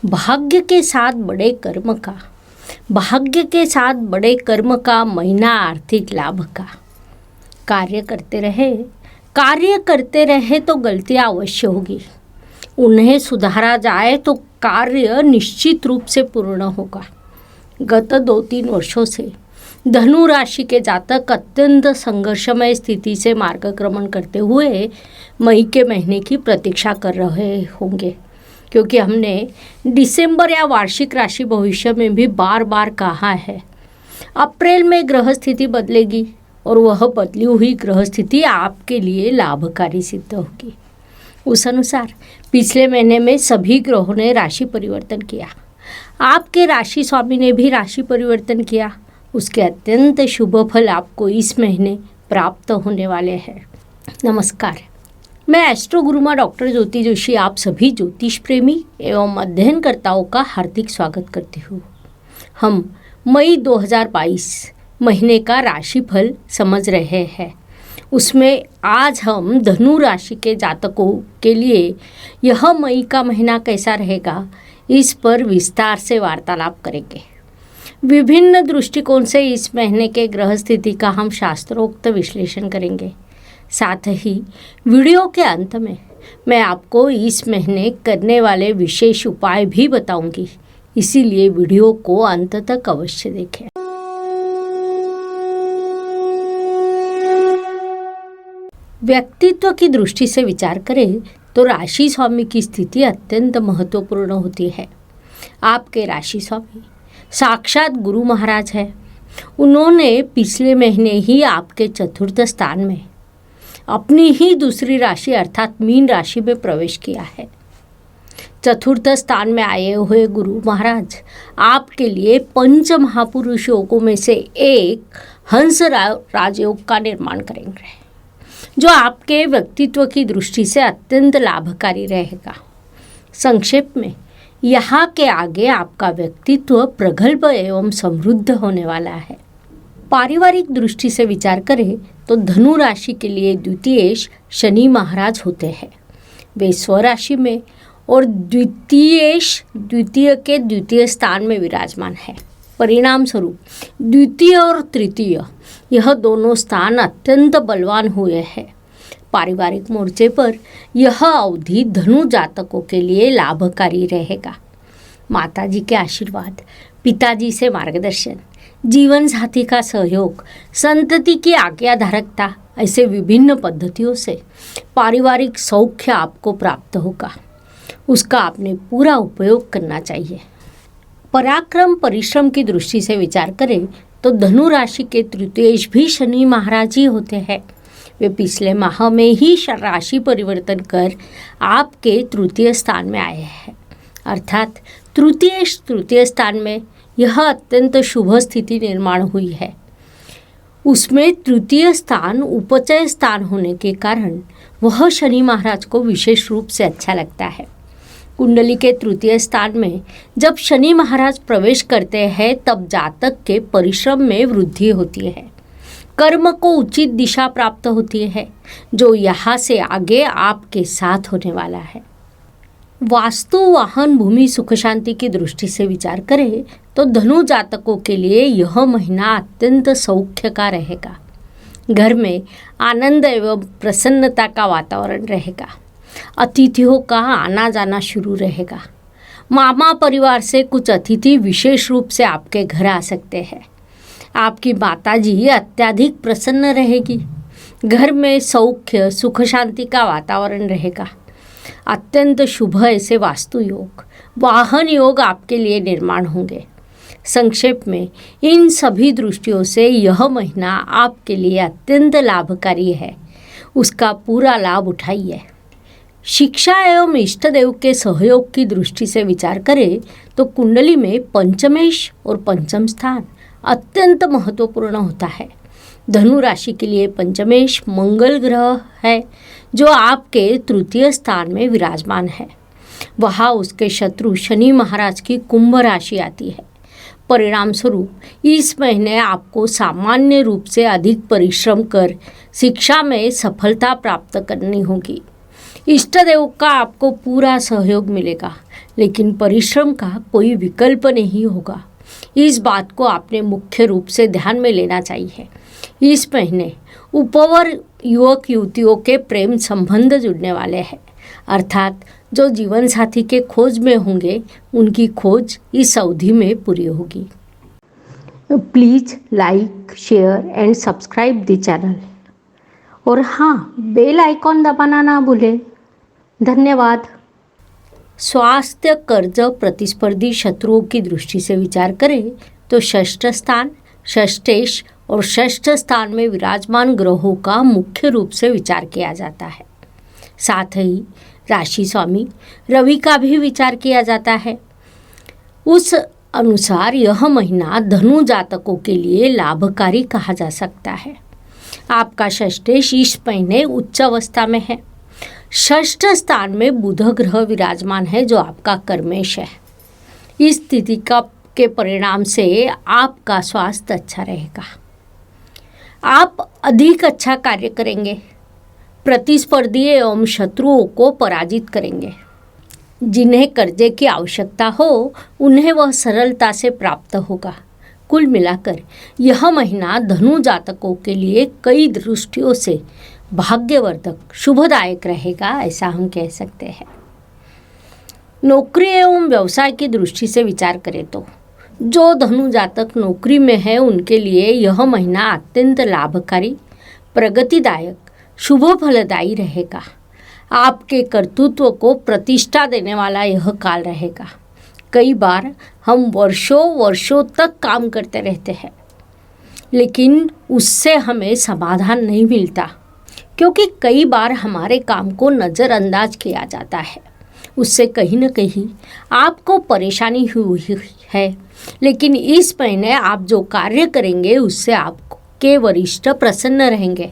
भाग्य के साथ बड़े कर्म का, भाग्य के साथ बड़े कर्म का, महीना आर्थिक लाभ का। कार्य करते रहे तो गलतियां अवश्य होगी, उन्हें सुधारा जाए तो कार्य निश्चित रूप से पूर्ण होगा। गत 2-3 वर्षों से धनु राशि के जातक अत्यंत संघर्षमय स्थिति से मार्गक्रमण करते हुए मई के महीने की प्रतीक्षा कर रहे होंगे, क्योंकि हमने दिसंबर या वार्षिक राशि भविष्य में भी बार बार कहा है। अप्रैल में ग्रह स्थिति बदलेगी और वह बदली हुई ग्रह स्थिति आपके लिए लाभकारी सिद्ध होगी। उस अनुसार पिछले महीने में सभी ग्रहों ने राशि परिवर्तन किया, आपके राशि स्वामी ने भी राशि परिवर्तन किया। उसके अत्यंत शुभ फल आपको इस महीने प्राप्त होने वाले हैं। नमस्कार, मैं एस्ट्रो गुरुमा डॉक्टर ज्योति जोशी आप सभी ज्योतिष प्रेमी एवं अध्ययनकर्ताओं का हार्दिक स्वागत करती हूँ। हम मई 2022 महीने का राशिफल समझ रहे हैं। उसमें आज हम धनु राशि के जातकों के लिए यह मई का महीना कैसा रहेगा, इस पर विस्तार से वार्तालाप करेंगे। विभिन्न दृष्टिकोण से इस महीने के ग्रह स्थिति का हम शास्त्रोक्त विश्लेषण करेंगे। साथ ही वीडियो के अंत में मैं आपको इस महीने करने वाले विशेष उपाय भी बताऊंगी, इसीलिए वीडियो को अंत तक अवश्य देखें। व्यक्तित्व की दृष्टि से विचार करें तो राशि स्वामी की स्थिति अत्यंत महत्वपूर्ण होती है। आपके राशि स्वामी साक्षात गुरु महाराज है। उन्होंने पिछले महीने ही आपके चतुर्थ स्थान में अपनी ही दूसरी राशि अर्थात मीन राशि में प्रवेश किया है। चतुर्थ स्थान में आए हुए गुरु महाराज आपके लिए पंच महापुरुष योगों में से एक हंस राजयोग का निर्माण करेंगे, जो आपके व्यक्तित्व की दृष्टि से अत्यंत लाभकारी रहेगा। संक्षेप में यहाँ के आगे आपका व्यक्तित्व प्रगल्भ एवं समृद्ध होने वाला है। पारिवारिक दृष्टि से विचार करें तो धनु राशि के लिए द्वितीयेश शनि महाराज होते हैं। वे स्वराशि में और द्वितीय के द्वितीय स्थान में विराजमान है। परिणाम स्वरूप द्वितीय और तृतीय यह दोनों स्थान अत्यंत बलवान हुए हैं। पारिवारिक मोर्चे पर यह अवधि धनु जातकों के लिए लाभकारी रहेगा। माताजी के आशीर्वाद, पिताजी से मार्गदर्शन, जीवन साथी का सहयोग, संतति की आज्ञाधारकता, ऐसे विभिन्न पद्धतियों से पारिवारिक सौख्य आपको प्राप्त होगा। उसका आपने पूरा उपयोग करना चाहिए। पराक्रम परिश्रम की दृष्टि से विचार करें तो धनु राशि के तृतीयेश भी शनि महाराज ही होते हैं। वे पिछले माह में ही राशि परिवर्तन कर आपके तृतीय स्थान में आए हैं, अर्थात तृतीय स्थान में यह अत्यंत शुभ स्थिति निर्माण हुई है। उसमें तृतीय स्थान उपचय स्थान होने के कारण वह शनि महाराज को विशेष रूप से अच्छा लगता है। कुंडली के तृतीय स्थान में जब शनि महाराज प्रवेश करते हैं तब जातक के परिश्रम में वृद्धि होती है, कर्म को उचित दिशा प्राप्त होती है, जो यहाँ से आगे आपके साथ होने वाला है। वास्तु, वाहन, भूमि, सुख शांति की दृष्टि से विचार करें तो धनु जातकों के लिए यह महीना अत्यंत सौख्य का रहेगा। घर में आनंद एवं प्रसन्नता का वातावरण रहेगा। अतिथियों का आना जाना शुरू रहेगा। मामा परिवार से कुछ अतिथि विशेष रूप से आपके घर आ सकते हैं। आपकी माताजी अत्यधिक प्रसन्न रहेगी। घर में सौख्य, सुख शांति का वातावरण रहेगा। अत्यंत शुभ ऐसे वास्तु योग, वाहन योग आपके लिए निर्माण होंगे। संक्षेप में इन सभी दृष्टियों से यह महीना आपके लिए अत्यंत लाभकारी है। उसका पूरा लाभ उठाइए। शिक्षा एवं इष्ट देव के सहयोग की दृष्टि से विचार करें तो कुंडली में पंचमेश और पंचम स्थान अत्यंत महत्वपूर्ण होता है। धनु राशि के लिए पंचमेश मंगल ग्रह है, जो आपके तृतीय स्थान में विराजमान है। वहाँ उसके शत्रु शनि महाराज की कुंभ राशि आती है। परिणाम स्वरूप इस महीने आपको सामान्य रूप से अधिक परिश्रम कर शिक्षा में सफलता प्राप्त करनी होगी। इष्ट देव का आपको पूरा सहयोग मिलेगा। लेकिन परिश्रम का कोई विकल्प नहीं होगा। इस बात को आपने मुख्य रूप से ध्यान में लेना चाहिए। इस महीने उपवर युवक युवतियों के प्रेम संबंध जुड़ने वाले हैं, अर्थात जो जीवन साथी के खोज में होंगे उनकी खोज इस अवधि में पूरी होगी। Please like, share and subscribe the channel और हाँ, बेल आइकॉन दबाना ना भूलें। धन्यवाद। स्वास्थ्य, कर्ज, प्रतिस्पर्धी शत्रुओं की दृष्टि से विचार करें तो षष्ठ स्थान, षष्ठेश और षष्ठ स्थान में विराजमान ग्रहों का मुख्य रूप से विचार किया जाता है। साथ ही राशि स्वामी रवि का भी विचार किया जाता है। उस अनुसार यह महीना धनु जातकों के लिए लाभकारी कहा जा सकता है। आपका षष्ठेश इस महीने उच्च अवस्था में है। षष्ठ स्थान में बुध ग्रह विराजमान है जो आपका कर्मेश है। इस स्थिति के परिणाम से आपका स्वास्थ्य अच्छा रहेगा। आप अधिक अच्छा कार्य करेंगे, प्रतिस्पर्धी एवं शत्रुओं को पराजित करेंगे। जिन्हें कर्जे की आवश्यकता हो उन्हें वह सरलता से प्राप्त होगा। कुल मिलाकर यह महीना धनु जातकों के लिए कई दृष्टियों से भाग्यवर्धक, शुभदायक रहेगा, ऐसा हम कह सकते हैं। नौकरी एवं व्यवसाय की दृष्टि से विचार करें तो जो धनु जातक नौकरी में है उनके लिए यह महीना अत्यंत लाभकारी, प्रगतिदायक, शुभ फलदायी रहेगा। आपके कर्तृत्व को प्रतिष्ठा देने वाला यह काल रहेगा। कई बार हम वर्षों वर्षों तक काम करते रहते हैं, लेकिन उससे हमें समाधान नहीं मिलता, क्योंकि कई बार हमारे काम को नज़रअंदाज किया जाता है। उससे कहीं न कहीं आपको परेशानी हुई है। लेकिन इस महीने आप जो कार्य करेंगे उससे आपके वरिष्ठ प्रसन्न रहेंगे।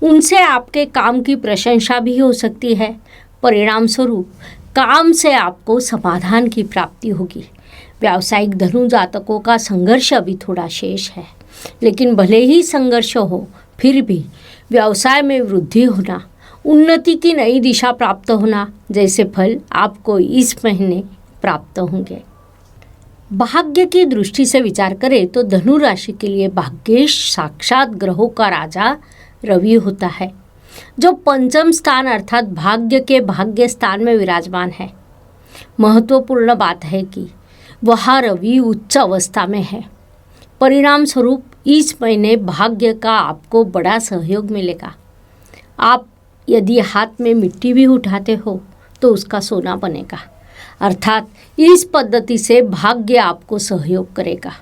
उनसे आपके काम की प्रशंसा भी हो सकती है। परिणाम स्वरूप काम से आपको समाधान की प्राप्ति होगी। व्यावसायिक धनु जातकों का संघर्ष अभी थोड़ा शेष है, लेकिन भले ही संघर्ष हो फिर भी व्यवसाय में वृद्धि होना, उन्नति की नई दिशा प्राप्त होना जैसे फल आपको इस महीने प्राप्त होंगे। भाग्य की दृष्टि से विचार करें तो धनु राशि के लिए भाग्येश साक्षात ग्रहों का राजा रवि होता है, जो पंचम स्थान अर्थात भाग्य के भाग्य स्थान में विराजमान है। महत्वपूर्ण बात है कि वह रवि उच्च अवस्था में है। परिणाम स्वरूप इस महीने भाग्य का आपको बड़ा सहयोग मिलेगा। आप यदि हाथ में मिट्टी भी उठाते हो तो उसका सोना बनेगा, अर्थात इस पद्धति से भाग्य आपको सहयोग करेगा।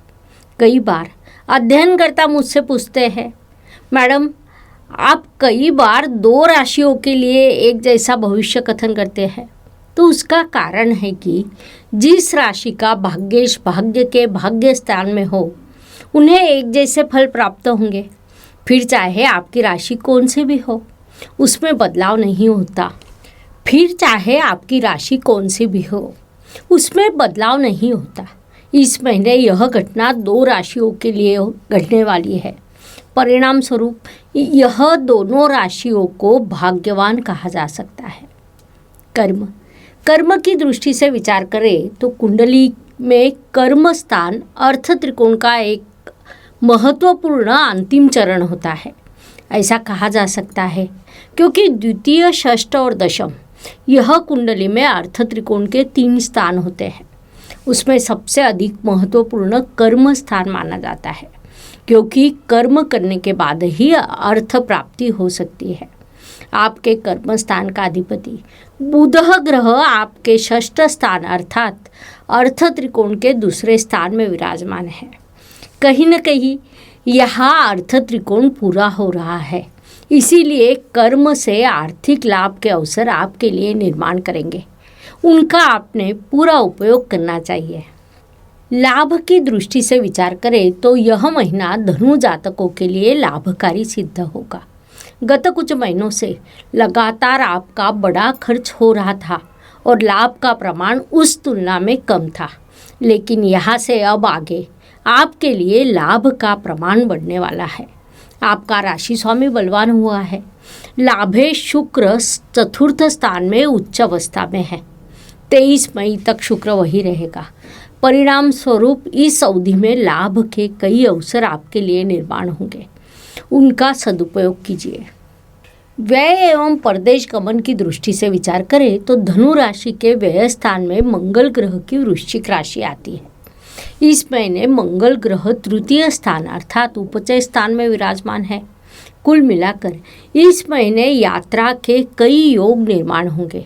कई बार अध्ययनकर्ता मुझसे पूछते हैं, मैडम आप कई बार दो राशियों के लिए एक जैसा भविष्य कथन करते हैं। तो उसका कारण है कि जिस राशि का भाग्येश भाग्य के भाग्य स्थान में हो उन्हें एक जैसे फल प्राप्त होंगे। फिर चाहे आपकी राशि कौन सी भी हो उसमें बदलाव नहीं होता। इस महीने यह घटना दो राशियों के लिए घटने वाली है। परिणाम स्वरूप यह दोनों राशियों को भाग्यवान कहा जा सकता है। कर्म की दृष्टि से विचार करें तो कुंडली में कर्म स्थान अर्थ त्रिकोण का एक महत्वपूर्ण अंतिम चरण होता है। ऐसा कहा जा सकता है क्योंकि द्वितीय, षष्ठ और दशम यह कुंडली में अर्थ त्रिकोण के 3 स्थान होते हैं। उसमें सबसे अधिक महत्वपूर्ण कर्म स्थान माना जाता है, क्योंकि कर्म करने के बाद ही अर्थ प्राप्ति हो सकती है। आपके कर्म स्थान का अधिपति बुध ग्रह आपके षष्ठ स्थान अर्थात अर्थ त्रिकोण के दूसरे स्थान में विराजमान है। कहीं न कहीं यहाँ अर्थ त्रिकोण पूरा हो रहा है, इसीलिए कर्म से आर्थिक लाभ के अवसर आपके लिए निर्माण करेंगे। उनका आपने पूरा उपयोग करना चाहिए। लाभ की दृष्टि से विचार करें तो यह महीना धनु जातकों के लिए लाभकारी सिद्ध होगा। गत कुछ महीनों से लगातार आपका बड़ा खर्च हो रहा था और लाभ का प्रमाण उस तुलना में कम था, लेकिन यहाँ से अब आगे आपके लिए लाभ का प्रमाण बढ़ने वाला है। आपका राशि स्वामी बलवान हुआ है। लाभेश शुक्र चतुर्थ स्थान में उच्च अवस्था में है। 23 मई तक शुक्र वही रहेगा। परिणाम स्वरूप इस अवधि में लाभ के कई अवसर आपके लिए निर्माण होंगे, उनका सदुपयोग कीजिए। व्यय एवं परदेश गमन की दृष्टि से विचार करें तो धनु राशि के व्यय स्थान में मंगल ग्रह की वृश्चिक राशि आती है। इस महीने मंगल ग्रह तृतीय स्थान अर्थात उपचय स्थान में विराजमान है। कुल मिलाकर इस महीने यात्रा के कई योग निर्माण होंगे।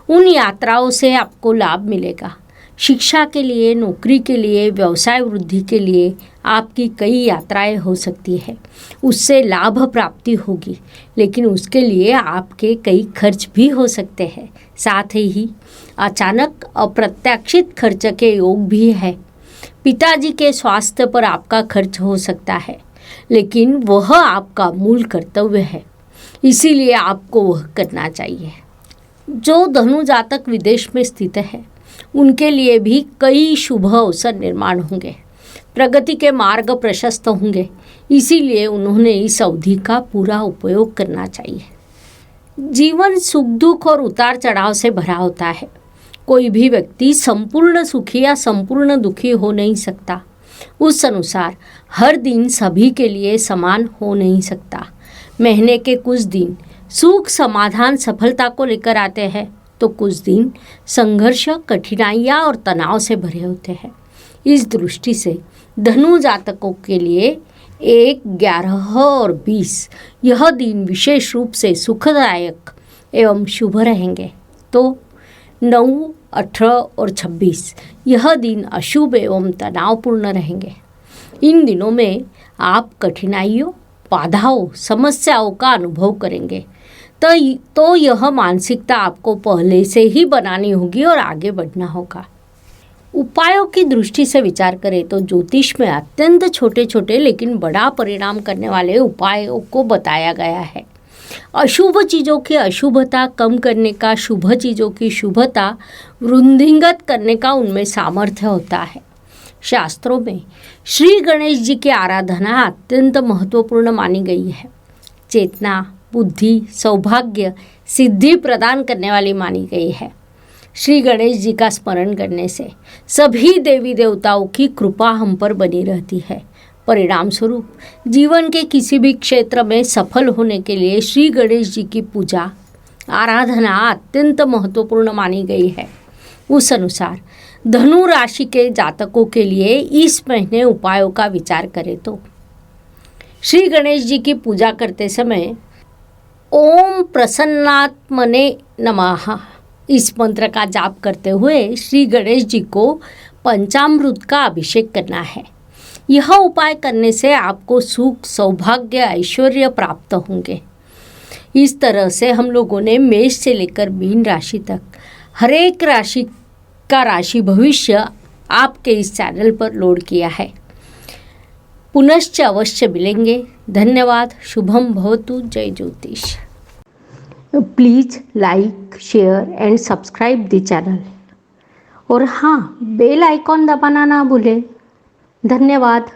उन यात्राओं से आपको लाभ मिलेगा। शिक्षा के लिए, नौकरी के लिए, व्यवसाय वृद्धि के लिए आपकी कई यात्राएं हो सकती है, उससे लाभ प्राप्ति होगी, लेकिन उसके लिए आपके कई खर्च भी हो सकते हैं। साथ ही अचानक अप्रत्याशित खर्च के योग भी है। पिताजी के स्वास्थ्य पर आपका खर्च हो सकता है, लेकिन वह आपका मूल कर्तव्य है, इसीलिए आपको वह करना चाहिए। जो धनु जातक विदेश में स्थित है उनके लिए भी कई शुभ अवसर निर्माण होंगे। प्रगति के मार्ग प्रशस्त होंगे, इसीलिए उन्होंने इस अवधि का पूरा उपयोग करना चाहिए। जीवन सुख दुख और उतार चढ़ाव से भरा होता है। कोई भी व्यक्ति संपूर्ण सुखी या संपूर्ण दुखी हो नहीं सकता। उस अनुसार हर दिन सभी के लिए समान हो नहीं सकता। महीने के कुछ दिन सुख, समाधान, सफलता को लेकर आते हैं, तो कुछ दिन संघर्ष, कठिनाइयाँ और तनाव से भरे होते हैं। इस दृष्टि से धनु जातकों के लिए 1, 11 और 20 यह दिन विशेष रूप से सुखदायक एवं शुभ रहेंगे। तो 9, 18 और 26 यह दिन अशुभ एवं तनावपूर्ण रहेंगे। इन दिनों में आप कठिनाइयों, बाधाओं, समस्याओं का अनुभव करेंगे, तो यह मानसिकता आपको पहले से ही बनानी होगी और आगे बढ़ना होगा। उपायों की दृष्टि से विचार करें तो ज्योतिष में अत्यंत छोटे छोटे लेकिन बड़ा परिणाम करने वाले उपायों को बताया गया है। अशुभ चीज़ों की अशुभता कम करने का, शुभ चीज़ों की शुभता वृद्धिंगत करने का उनमें सामर्थ्य होता है। शास्त्रों में श्री गणेश जी की आराधना अत्यंत महत्वपूर्ण मानी गई है। चेतना, बुद्धि, सौभाग्य, सिद्धि प्रदान करने वाली मानी गई है। श्री गणेश जी का स्मरण करने से सभी देवी देवताओं की कृपा हम पर बनी रहती है। परिणाम स्वरूप जीवन के किसी भी क्षेत्र में सफल होने के लिए श्री गणेश जी की पूजा, आराधना अत्यंत महत्वपूर्ण मानी गई है। उस अनुसार धनु राशि के जातकों के लिए इस महीने उपायों का विचार करें तो श्री गणेश जी की पूजा करते समय ओम प्रसन्नात्मने नमः इस मंत्र का जाप करते हुए श्री गणेश जी को पंचामृत का अभिषेक करना है। यह उपाय करने से आपको सुख, सौभाग्य, ऐश्वर्य प्राप्त होंगे। इस तरह से हम लोगों ने मेष से लेकर मीन राशि तक हर एक राशि का राशि भविष्य आपके इस चैनल पर लोड किया है। पुनश्च अवश्य मिलेंगे। धन्यवाद। शुभम भवतु। जय ज्योतिष। Please like, share and subscribe the channel और हाँ, बेल आइकॉन दबाना ना भूलें। धन्यवाद।